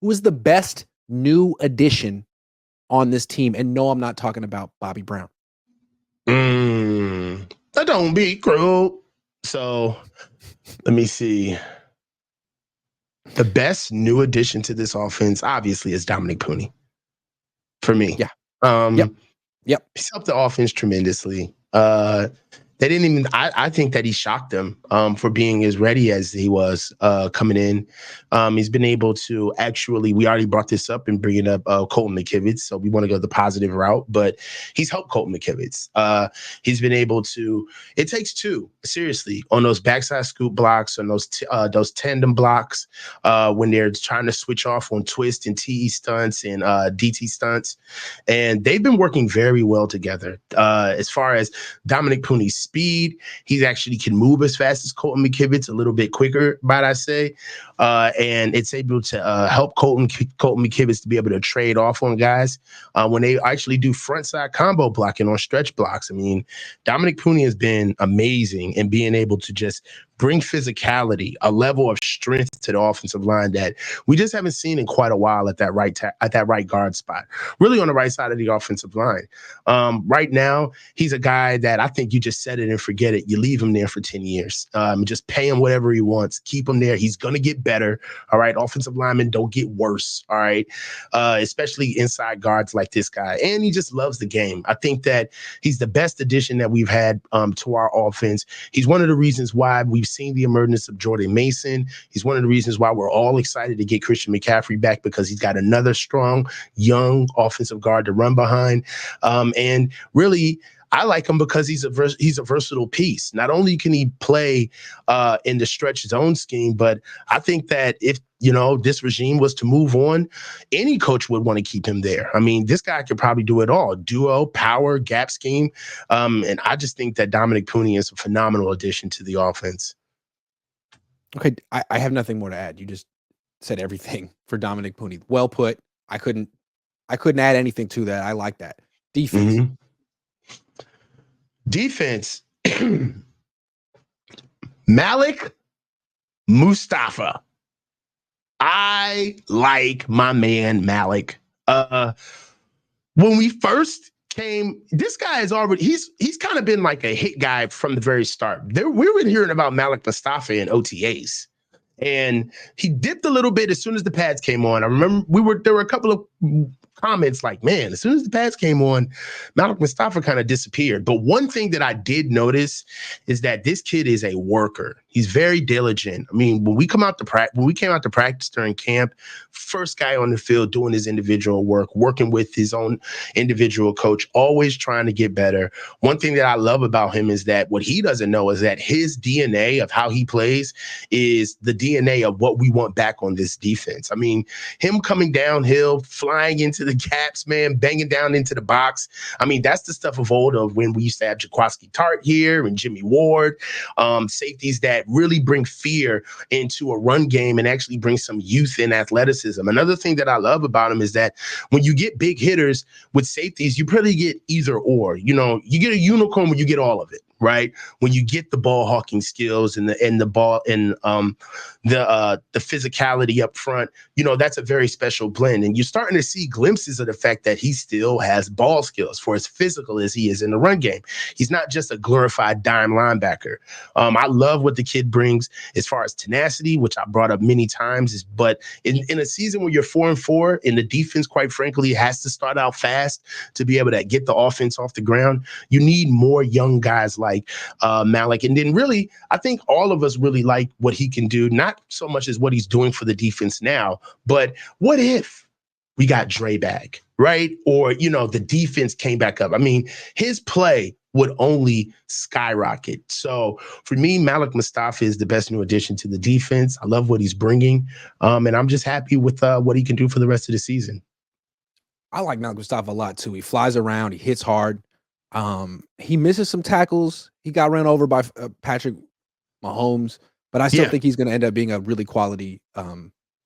Who is the best new addition on this team? And no, I'm not talking about Bobby Brown. That don't be cruel. So let me see. The best new addition to this offense, obviously, is Dominic Puni. For me. Yeah. Yep. He's helped the offense tremendously. They didn't even. I think that he shocked them for being as ready as he was coming in. He's been able to actually. We already brought this up and bringing up Colton McKivitz, so we want to go the positive route. But he's helped Colton McKivitz. He's been able to. It takes two, seriously, on those backside scoop blocks, on those tandem blocks when they're trying to switch off on twist and TE stunts and DT stunts, and they've been working very well together. As far as Dominic Puni's speed, he actually can move as fast as Colton McKivitz, a little bit quicker, might I say. And it's able to help Colton McKivitz to be able to trade off on guys when they actually do front side combo blocking on stretch blocks. I mean, Dominic Puni has been amazing in being able to just bring physicality, a level of strength to the offensive line that we just haven't seen in quite a while at that right guard spot, really on the right side of the offensive line. Right now, he's a guy that I think you just set it and forget it. You leave him there for 10 years. Just pay him whatever he wants. Keep him there. He's going to get better. All right. Offensive linemen don't get worse. All right. Especially inside guards like this guy. And he just loves the game. I think that he's the best addition that we've had to our offense. He's one of the reasons why we've seen the emergence of Jordan Mason. He's one of the reasons why we're all excited to get Christian McCaffrey back, because he's got another strong, young offensive guard to run behind. And really, I like him because he's a versatile piece. Not only can he play in the stretch zone scheme, but I think that if this regime was to move on, any coach would want to keep him there. I mean, this guy could probably do it all: duo, power, gap scheme, and I just think that Dominic Puni is a phenomenal addition to the offense. Okay, I have nothing more to add. You just said everything for Dominic Puni. Well put. I couldn't add anything to that. I like that. Defense. Mm-hmm. Defense. Malik Mustapha. I like my man Malik. When we first came, this guy is already he's kind of been like a hit guy from the very start. We've been hearing about Malik Mustapha in OTAs. And he dipped a little bit as soon as the pads came on. I remember there were a couple of comments like, man, as soon as the pads came on, Malik Mustapha kind of disappeared. But one thing that I did notice is that this kid is a worker. He's very diligent. I mean, when we came out to practice during camp, first guy on the field doing his individual work, working with his own individual coach, always trying to get better. One thing that I love about him is that what he doesn't know is that his DNA of how he plays is the DNA of what we want back on this defense. I mean, him coming downhill, flying into the gaps, man, banging down into the box. I mean, that's the stuff of old of when we used to have Jaquaski Tart here and Jimmy Ward, safeties that really bring fear into a run game and actually bring some youth and athleticism. Another thing that I love about him is that when you get big hitters with safeties, you pretty get either or. You get a unicorn when you get all of it. Right, when you get the ball hawking skills and the ball and the physicality up front, that's a very special blend. And you're starting to see glimpses of the fact that he still has ball skills for as physical as he is in the run game. He's not just a glorified dime linebacker. I love what the kid brings as far as tenacity, which I brought up many times. But in a season where you're 4-4 and the defense, quite frankly, has to start out fast to be able to get the offense off the ground, you need more young guys like Malik. And then really, I think all of us really like what he can do, not so much as what he's doing for the defense now, but what if we got Dre back, right? Or, the defense came back up. I mean, his play would only skyrocket. So for me, Malik Mustapha is the best new addition to the defense. I love what he's bringing. And I'm just happy with what he can do for the rest of the season. I like Malik Mustapha a lot too. He flies around, he hits hard. He misses some tackles. He got ran over by Patrick Mahomes, but I still think he's going to end up being a really quality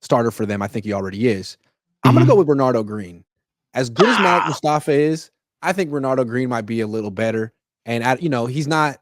starter for them. I think he already is. I'm going to go with Renardo Green. As good as Malik Mustapha is, I think Renardo Green might be a little better. And he's not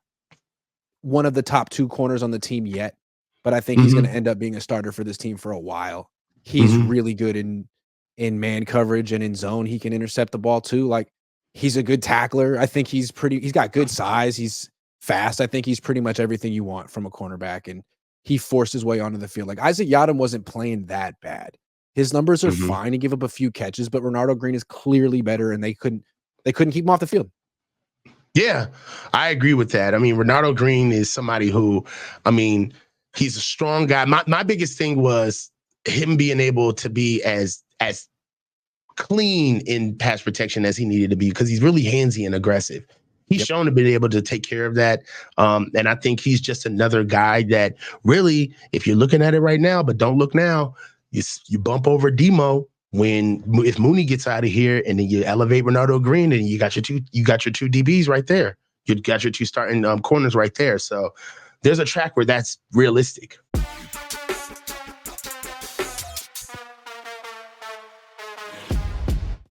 one of the top 2 corners on the team yet, but I think he's going to end up being a starter for this team for a while. He's really good in man coverage and in zone. He can intercept the ball too. Like, he's a good tackler. I think he's got good size. He's fast. I think he's pretty much everything you want from a cornerback, and he forced his way onto the field. Like, Isaac Yiadom wasn't playing that bad. His numbers are fine. He gave up a few catches, but Renardo Green is clearly better, and they couldn't keep him off the field. Yeah, I agree with that. I mean, Renardo Green is somebody who, I mean, he's a strong guy. My biggest thing was him being able to be as clean in pass protection as he needed to be, because he's really handsy and aggressive. He's shown to be able to take care of that. And I think he's just another guy that really, if you're looking at it right now, but don't look now, you bump over Demo if Mooney gets out of here, and then you elevate Renardo Green, and you got your two DBs right there. You got your two starting corners right there. So there's a track where that's realistic.